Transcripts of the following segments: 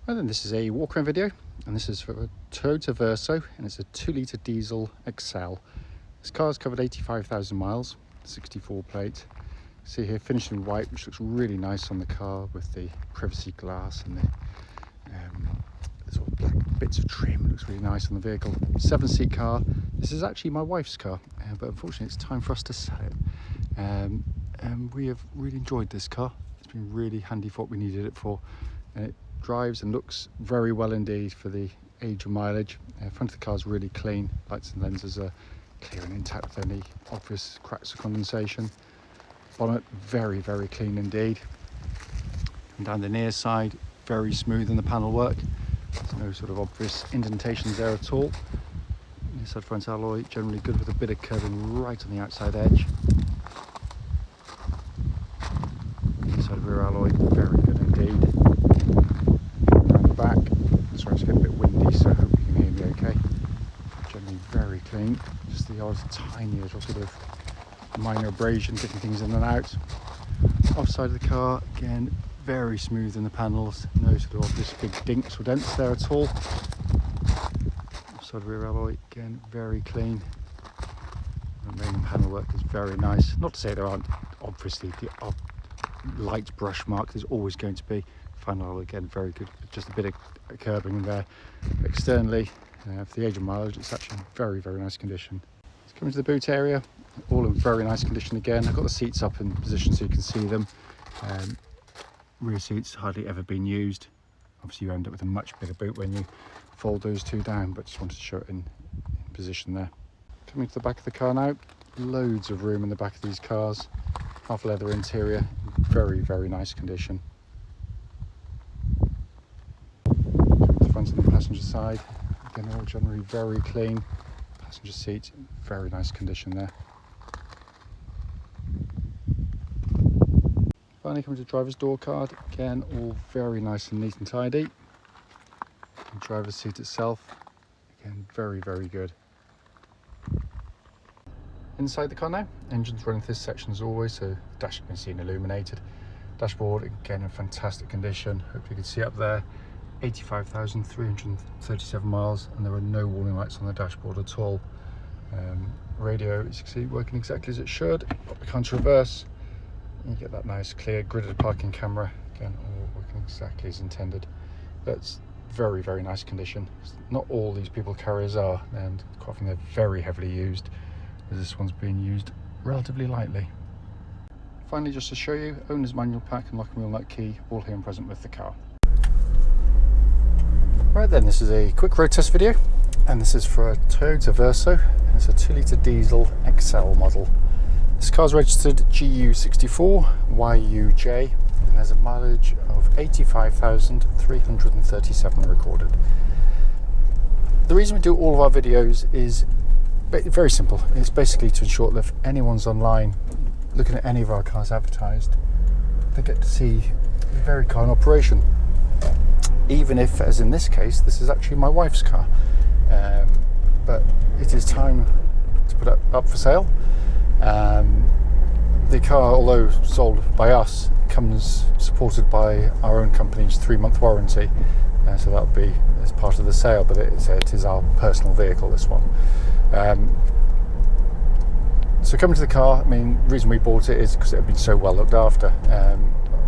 Right then, this is a walk around video, and this is for a Toyota Verso, and it's a 2-litre diesel XL. This car's covered 85,000 miles, 64 plate. See here, finished in white, which looks really nice on the car with the privacy glass and the sort of black bits of trim. It looks really nice on the vehicle. 7-seat car. This is actually my wife's car, but unfortunately it's time for us to sell it. And we have really enjoyed this car. It's been really handy for what we needed it for. And it drives and looks very well indeed for the age and mileage. Front of the car is really clean. Lights and lenses are clear and intact with any obvious cracks or condensation. Bonnet very, very clean indeed. And down the near side, very smooth in the panel work. There's no sort of obvious indentations there at all. Inside front alloy generally good with a bit of curving right on the outside edge. Inside rear alloy very good indeed. Around the back, sorry, it's getting a bit windy, so I hope you can hear me okay. Generally very clean, just the odd tiny little sort of minor abrasion, getting things in and out. Offside of the car, again, very smooth in the panels, no sort of obvious big dinks or dents there at all. Offside rear alloy, again, very clean. The main panel work is very nice. Not to say there aren't obviously the odd light brush mark, there's always going to be. Final alloy, again, very good, just a bit of curbing there. Externally, for the age of mileage, it's actually in very, very nice condition. Let's come into the boot area, all in very nice condition again. I've got the seats up in position so you can see them. Rear seats hardly ever been used. Obviously you end up with a much bigger boot when you fold those two down, but just wanted to show it in position there. Coming to the back of the car now, loads of room in the back of these cars. Half leather interior, very, very nice condition. The front and the passenger side, again, all generally very clean. Passenger seat, very nice condition there. Finally, coming to the driver's door card, again, all very nice and neat and tidy. The driver's seat itself, again, very, very good. Inside the car now, engine's running this section as always, so the dash can be seen illuminated. Dashboard, again, in fantastic condition. Hopefully you can see up there, 85,337 miles, and there are no warning lights on the dashboard at all. Radio, as you can see, working exactly as it should. Pop the car into reverse. You get that nice clear gridded parking camera, again all working exactly as intended. That's very, very nice condition. Not all these people carriers are, and quite often they're very heavily used, as this one's being used relatively lightly. Finally, just to show you, owner's manual pack and lock and wheel nut key all here and present with the car. Right then, this is a quick road test video, and this is for a Toyota Verso, and it's a 2-litre diesel XL model. This car's registered GU64YUJ and has a mileage of 85,337 recorded. The reason we do all of our videos is very simple. It's basically to ensure that if anyone's online looking at any of our cars advertised, they get to see the very car in operation. Even if, as in this case, this is actually my wife's car. But it is time to put it up for sale. The car, although sold by us, comes supported by our own company's 3-month warranty, so that'll be as part of the sale, but it is our personal vehicle, this one. So coming to the car, I mean, the reason we bought it is because it had been so well looked after.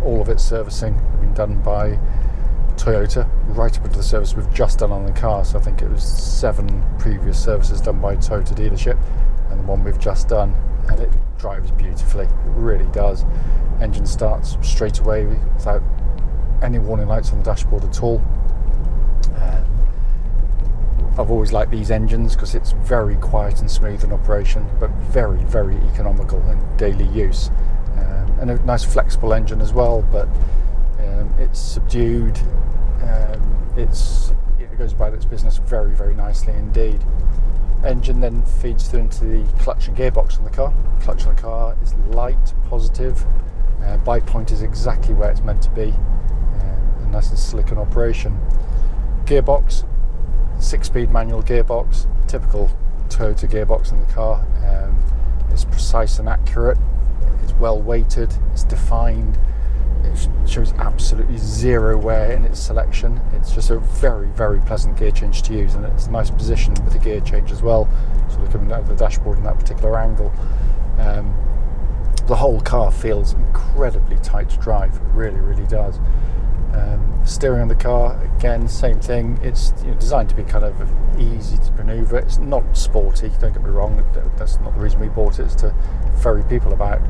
All of its servicing had been done by Toyota, right up into the service we've just done on the car. So I think it was 7 previous services done by Toyota dealership, and the one we've just done, and it drives beautifully. It really does. Engine starts straight away without any warning lights on the dashboard at all. I've always liked these engines because it's very quiet and smooth in operation, but very, very economical in daily use. And a nice flexible engine as well, but it's subdued. It goes about its business very, very nicely indeed. Engine then feeds through into the clutch and gearbox on the car. The clutch on the car is light, positive. Bike point is exactly where it's meant to be. Nice and slick in operation. Gearbox, 6-speed manual gearbox, typical Toyota gearbox in the car. It's precise and accurate. It's well weighted. It's defined. it shows absolutely zero wear in its selection. It's just a very, very pleasant gear change to use, and it's a nice position with the gear change as well, sort of coming out of the dashboard in that particular angle. The whole car feels incredibly tight to drive. It really, really does. Steering on the car, again, same thing. It's designed to be kind of easy to manoeuvre. It's not sporty, don't get me wrong. That's not the reason we bought it. It's to ferry people about.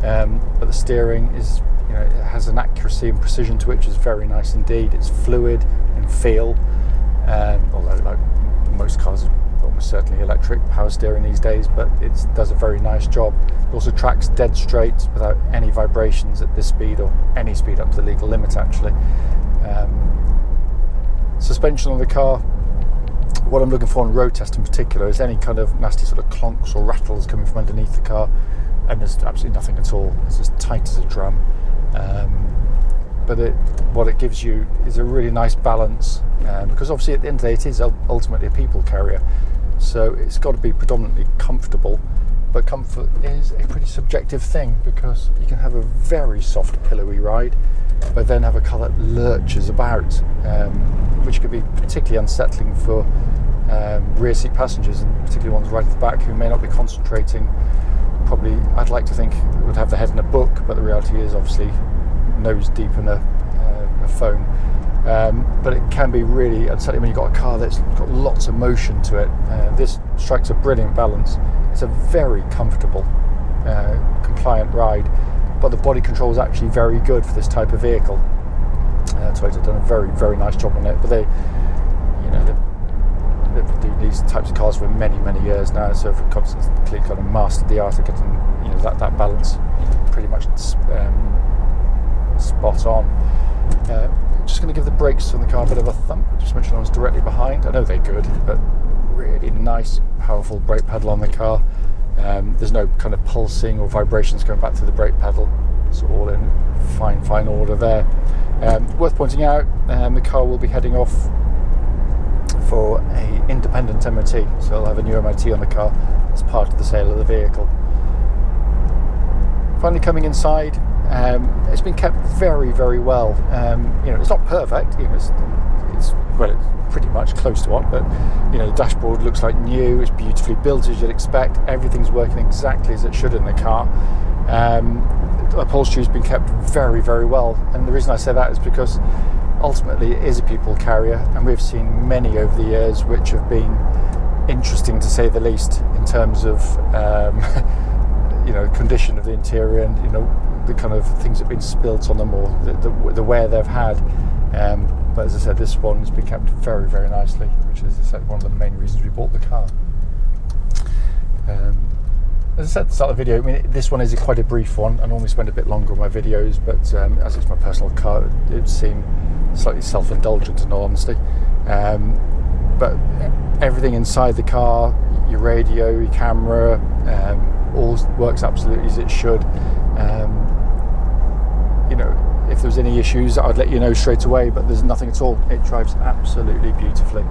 But the steering is, it has an accuracy and precision to it, which is very nice indeed. It's fluid in feel, although like most cars are almost certainly electric power steering these days, but it does a very nice job. It also tracks dead straight without any vibrations at this speed, or any speed up to the legal limit actually. Suspension on the car, what I'm looking for on road test in particular is any kind of nasty sort of clonks or rattles coming from underneath the car, and there's absolutely nothing at all. It's as tight as a drum. But what it gives you is a really nice balance, because obviously at the end of the day it is ultimately a people carrier, so it's got to be predominantly comfortable. But comfort is a pretty subjective thing, because you can have a very soft pillowy ride but then have a car that lurches about, which could be particularly unsettling for rear seat passengers, and particularly ones right at the back who may not be concentrating. Probably, I'd like to think, would have the head in a book, but the reality is obviously nose deep in a phone. But it can be really unsettling when you've got a car that's got lots of motion to it. This strikes a brilliant balance. It's a very comfortable, compliant ride, but the body control is actually very good for this type of vehicle. Toyota's done a very, very nice job on it, but they've been doing these types of cars for many, many years now, so they've constantly kind of mastered the art of getting that balance pretty much spot on. Just going to give the brakes on the car a bit of a thump. I just mentioned I was directly behind. I know they're good, but really nice, powerful brake pedal on the car. There's no kind of pulsing or vibrations going back to the brake pedal. It's all in fine order there. Worth pointing out, the car will be heading off for a independent MOT, so it'll have a new MOT on the car as part of the sale of the vehicle. Finally coming inside, it's been kept very, very well. It's not perfect. It's pretty much close to one, but the dashboard looks like new. It's beautifully built as you'd expect. Everything's working exactly as it should in the car. The upholstery's been kept very, very well, and the reason I say that is because ultimately it is a people carrier, and we've seen many over the years which have been interesting to say the least in terms of condition of the interior, and the kind of things that have been spilt on them, or the wear they've had. But as I said, this one has been kept very, very nicely, which is, as I said, one of the main reasons we bought the car. As I said at the start of the video, this one is quite a brief one. I normally spend a bit longer on my videos, but as it's my personal car, it would seem slightly self-indulgent in all honesty. But everything inside the car, your radio, your camera, all works absolutely as it should. If there's any issues, I'd let you know straight away, but there's nothing at all. It drives absolutely beautifully.